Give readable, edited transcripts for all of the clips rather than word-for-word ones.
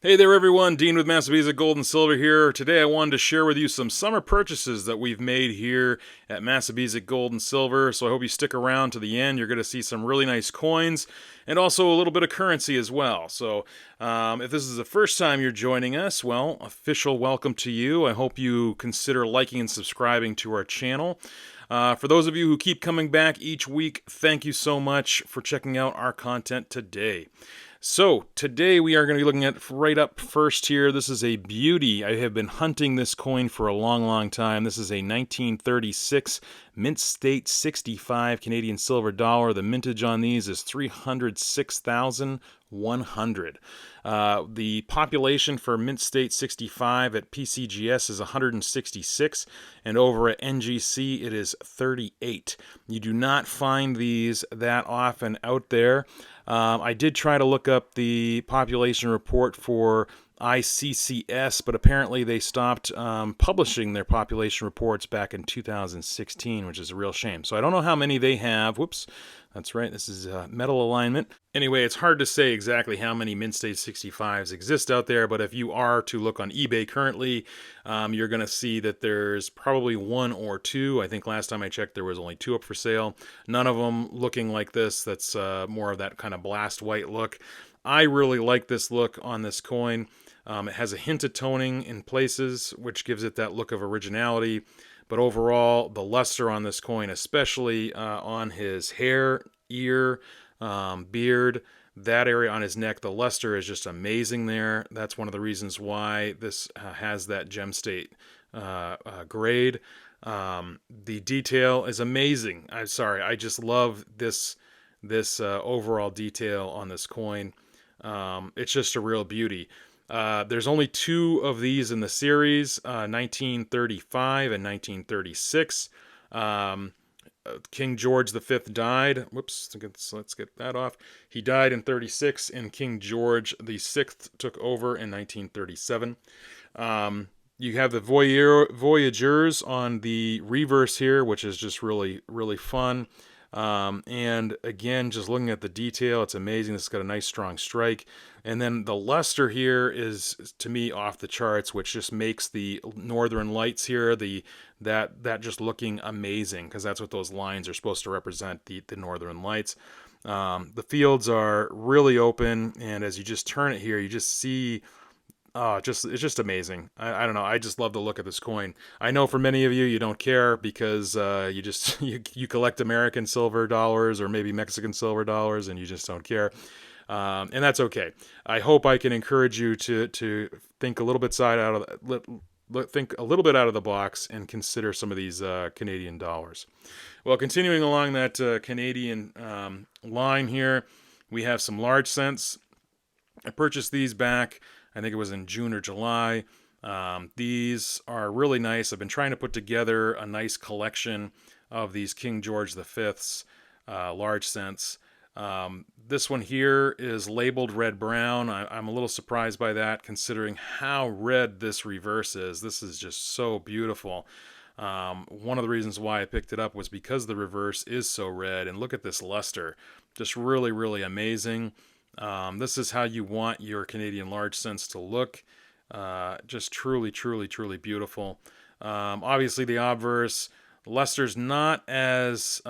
Hey there everyone, Dean with Massabesic Gold and Silver here. Today I wanted to share with you some summer purchases that we've made here at Massabesic Gold and Silver, so I hope you stick around to the end. You're going to see some really nice coins and also a little bit of currency as well. So if this is the first time you're joining us, well, official welcome to you. I hope you consider liking and subscribing to our channel. For those of you who keep coming back each week, thank you so much for checking out our content today. So, today we are going to be looking at right up first here. This is a beauty. I have been hunting this coin for a long time. This is a 1936 Mint State 65 Canadian silver dollar. The mintage on these is 306,100. The population for Mint State 65 at PCGS is 166, and over at NGC it is 38. You do not find these that often out there. I did try to look up the population report for ICCS, but apparently they stopped publishing their population reports back in 2016, which is a real shame. So I don't know how many they have. Whoops, that's right, this is metal alignment. Anyway, it's hard to say exactly how many Mint State 65s exist out there, but if you are to look on eBay currently, you're going to see that there's probably one or two. I think last time I checked there was only two up for sale. None of them looking like this. That's more of that kind of blast white look. I really like this look on this coin. It has a hint of toning in places, which gives it that look of originality. But overall, the luster on this coin, especially on his hair, ear, beard, that area on his neck, the luster is just amazing there. That's one of the reasons why this has that gem state grade. The detail is amazing. I just love this overall detail on this coin. It's just a real beauty. There's only two of these in the series, 1935 and 1936. King George V died. Whoops, let's get that off. He died in 36, and King George VI took over in 1937. You have the Voyageurs on the reverse here, which is just really fun. And again, just looking at the detail, it's amazing. This has got a nice strong strike. And then the luster here is, to me, off the charts, which just makes the northern lights here, that just looking amazing, because that's what those lines are supposed to represent, the northern lights. The fields are really open, and as you just turn it here, you just see... it's just amazing. I don't know. I just love the look of this coin. I know for many of you, you don't care because you just you collect American silver dollars or maybe Mexican silver dollars, and you just don't care. And that's okay. I hope I can encourage you to think a little bit think a little bit out of the box and consider some of these Canadian dollars. Well, continuing along that Canadian line here, we have some large cents. I purchased these back, I think it was in June or July. These are really nice. I've been trying to put together a nice collection of these King George V's large cents. This one here is labeled red-brown. I'm a little surprised by that, considering how red this reverse is. This is just so beautiful. One of the reasons why I picked it up was because the reverse is so red, and look at this luster. Just really amazing. This is how you want your Canadian large cents to look. Just truly beautiful. Obviously the obverse luster's not as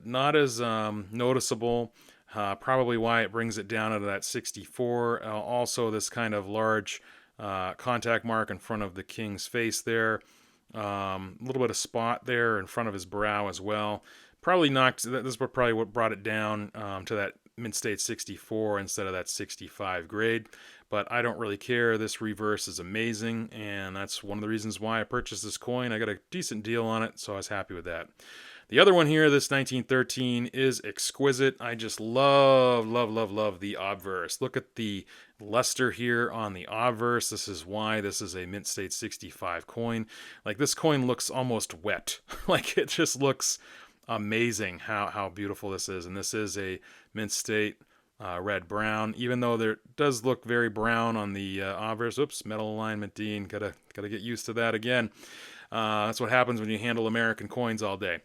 noticeable. Probably why it brings it down to that 64. Also this kind of large contact mark in front of the king's face there. A little bit of spot there in front of his brow as well. Probably knocked. This is probably what brought it down to that Mint State 64 instead of that 65 grade, but I don't really care. This reverse is amazing, and that's one of the reasons why I purchased this coin. I got a decent deal on it, so I was happy with that. The other one here, this 1913, is exquisite. I just love the obverse. Look at the luster here on the obverse. This is why this is a Mint State 65 coin. Like, this coin looks almost wet. Like, it just looks amazing how beautiful this is. And this is a Mint State red-brown, even though there does look very brown on the obverse. Oops, metal alignment, Dean. Gotta get used to that again. That's what happens when you handle American coins all day.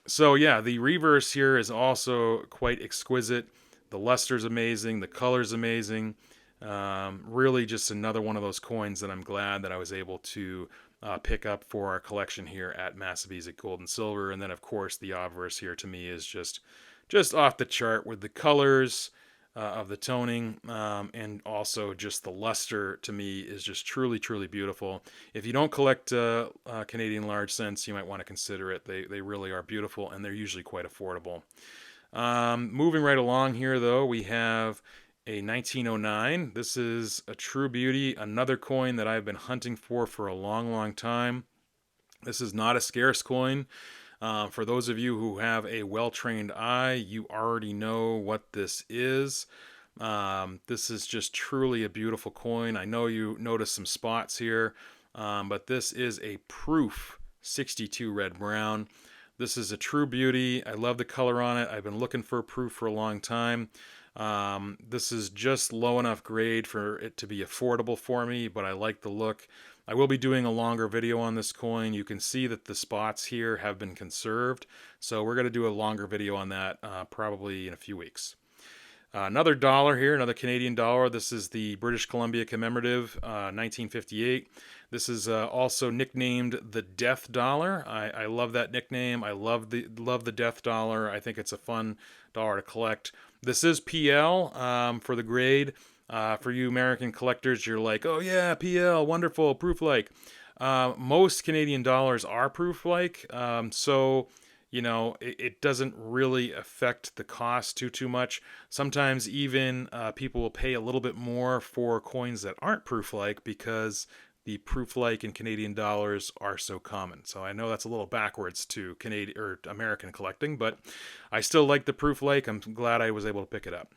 So yeah, the reverse here is also quite exquisite. The luster's amazing. The color's amazing. Really just another one of those coins that I'm glad that I was able to pick up for our collection here at Massabesic Gold and Silver. And then, of course, the obverse here to me is just off the chart with the colors of the toning, and also just the luster to me is just truly, truly beautiful. If you don't collect Canadian large cents, you might want to consider it. They really are beautiful, and they're usually quite affordable. Moving right along here, though, we have a 1909. This is a true beauty, another coin that I've been hunting for a long, long time. This is not a scarce coin. For those of you who have a well-trained eye, you already know what this is. This is just truly a beautiful coin. I know you notice some spots here, but this is a proof 62 red brown. This is a true beauty. I love the color on it. I've been looking for a proof for a long time. This is just low enough grade for it to be affordable for me, but I like the look. I will be doing a longer video on this coin. You can see that the spots here have been conserved, so we're going to do a longer video on that probably in a few weeks. Another dollar here, another Canadian dollar. This is the British Columbia commemorative, 1958. This is also nicknamed the Death Dollar. I love that nickname. I love the Death Dollar. I think it's a fun dollar to collect. This is PL for the grade. For you American collectors, you're like, oh yeah, PL, wonderful, proof-like. Most Canadian dollars are proof-like, so you know, it doesn't really affect the cost too much. Sometimes even people will pay a little bit more for coins that aren't proof-like because the proof-like in Canadian dollars are so common. So I know that's a little backwards to Canadian or American collecting, but I still like the proof-like. I'm glad I was able to pick it up.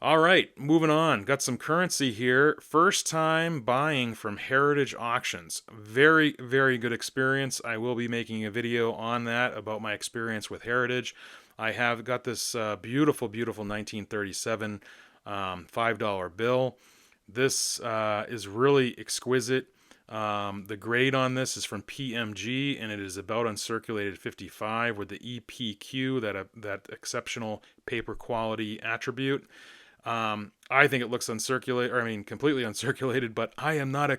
All right, moving on. Got some currency here. First time buying from Heritage Auctions. Very, very good experience. I will be making a video on that about my experience with Heritage. I have got this beautiful, beautiful 1937 $5 bill. This is really exquisite. The grade on this is from PMG, and it is about uncirculated 55 with the EPQ, that exceptional paper quality attribute. I think it looks uncirculated, or I mean completely uncirculated, but I am not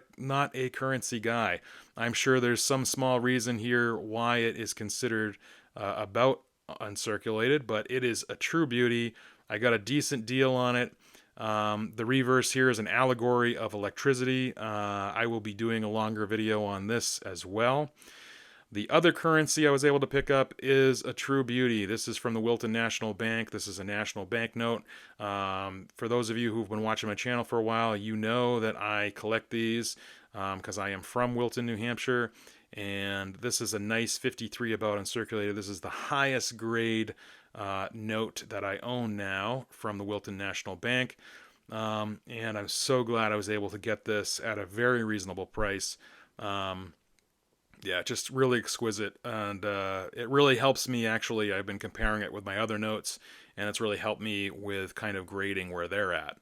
a currency guy. I'm sure there's some small reason here why it is considered about uncirculated, but it is a true beauty. I got a decent deal on it. The reverse here is an allegory of electricity. I will be doing a longer video on this as well. The other currency I was able to pick up is a true beauty. This is from the Wilton National Bank. This is a national banknote. For those of you who've been watching my channel for a while, you know that I collect these because I am from Wilton, New Hampshire. And this is a nice 53 about uncirculated. This is the highest grade note that I own now from the Wilton National Bank. And I'm so glad I was able to get this at a very reasonable price. Yeah, just really exquisite, and it really helps me, actually. I've been comparing it with my other notes, and it's really helped me with kind of grading where they're at.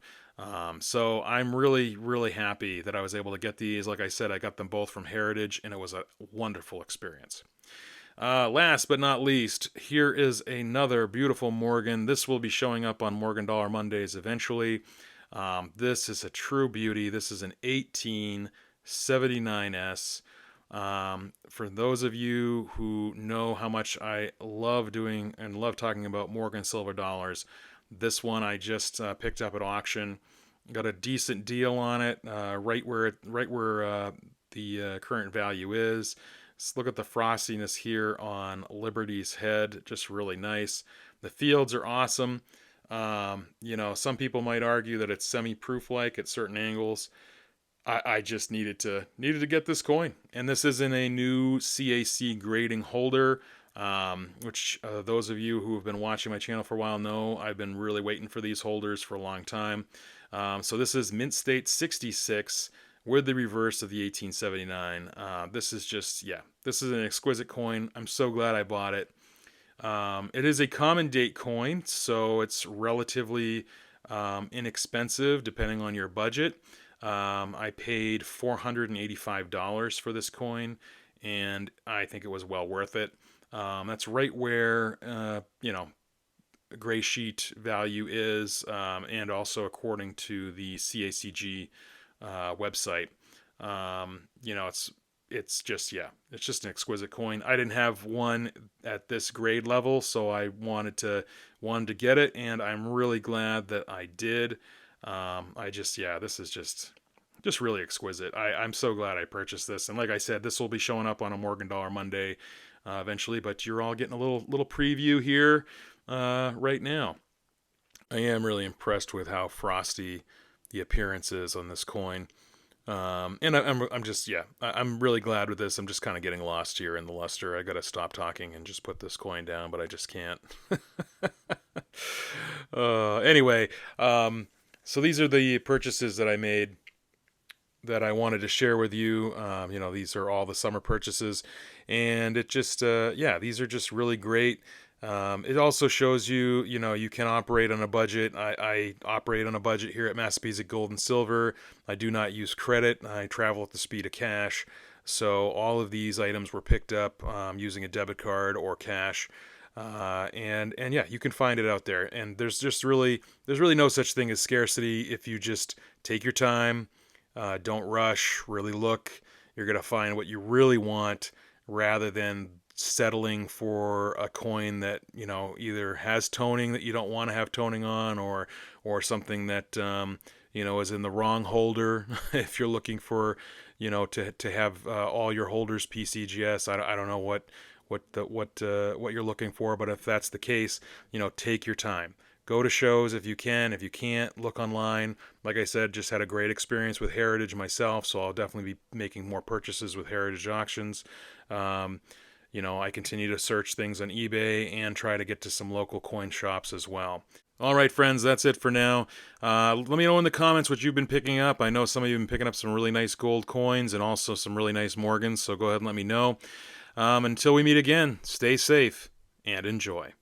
So I'm really, really happy that I was able to get these. Like I said, I got them both from Heritage, and it was a wonderful experience. Last but not least, here is another beautiful Morgan. This will be showing up on Morgan Dollar Mondays eventually. This is a true beauty. This is an 1879S. For those of you who know how much I love doing and love talking about Morgan silver dollars, this one I just picked up at auction. Got a decent deal on it, right where the current value is. Let's look at the frostiness here on Liberty's head, just really nice. The fields are awesome. You know, some people might argue that it's semi-proof like at certain angles. I just needed to get this coin, and this is in a new CAC grading holder, which those of you who have been watching my channel for a while know I've been really waiting for these holders for a long time. So this is Mint State 66 with the reverse of the 1879. This is just, yeah, this is an exquisite coin. I'm so glad I bought it. It is a common date coin, so it's relatively inexpensive depending on your budget. I paid $485 for this coin, and I think it was well worth it. That's right where, you know, gray sheet value is, and also according to the CACG website. It's just, yeah, it's just an exquisite coin. I didn't have one at this grade level, so I wanted to get it, and I'm really glad that I did. This is just really exquisite. I'm so glad I purchased this, and like I said, this will be showing up on a Morgan Dollar Monday eventually. But you're all getting a little preview here right now. I am really impressed with how frosty the appearance is on this coin. I'm just, yeah, I'm really glad with this. I'm just kind of getting lost here in the luster. I got to stop talking and just put this coin down, but I just can't. Anyway, so these are the purchases that I made that I wanted to share with you. These are all the summer purchases, and it just, these are just really great. It also shows you, you can operate on a budget. I operate on a budget here at Massabesic Gold and Silver. I do not use credit. I travel at the speed of cash. So all of these items were picked up using a debit card or cash. And yeah, you can find it out there. And there's really no such thing as scarcity if you just take your time, don't rush, really look. You're going to find what you really want rather than settling for a coin that either has toning that you don't want to have toning on, or something that is in the wrong holder. If you're looking for to have all your holders PCGS, I don't know what you're looking for, but if that's the case, take your time. Go to shows if you can. If you can't, look online. Like I said, just had a great experience with Heritage myself, so I'll definitely be making more purchases with Heritage auctions. I continue to search things on eBay and try to get to some local coin shops as well. All right, friends, that's it for now. Let me know in the comments what you've been picking up. I know some of you have been picking up some really nice gold coins and also some really nice Morgans, so go ahead and let me know. Until we meet again, stay safe and enjoy.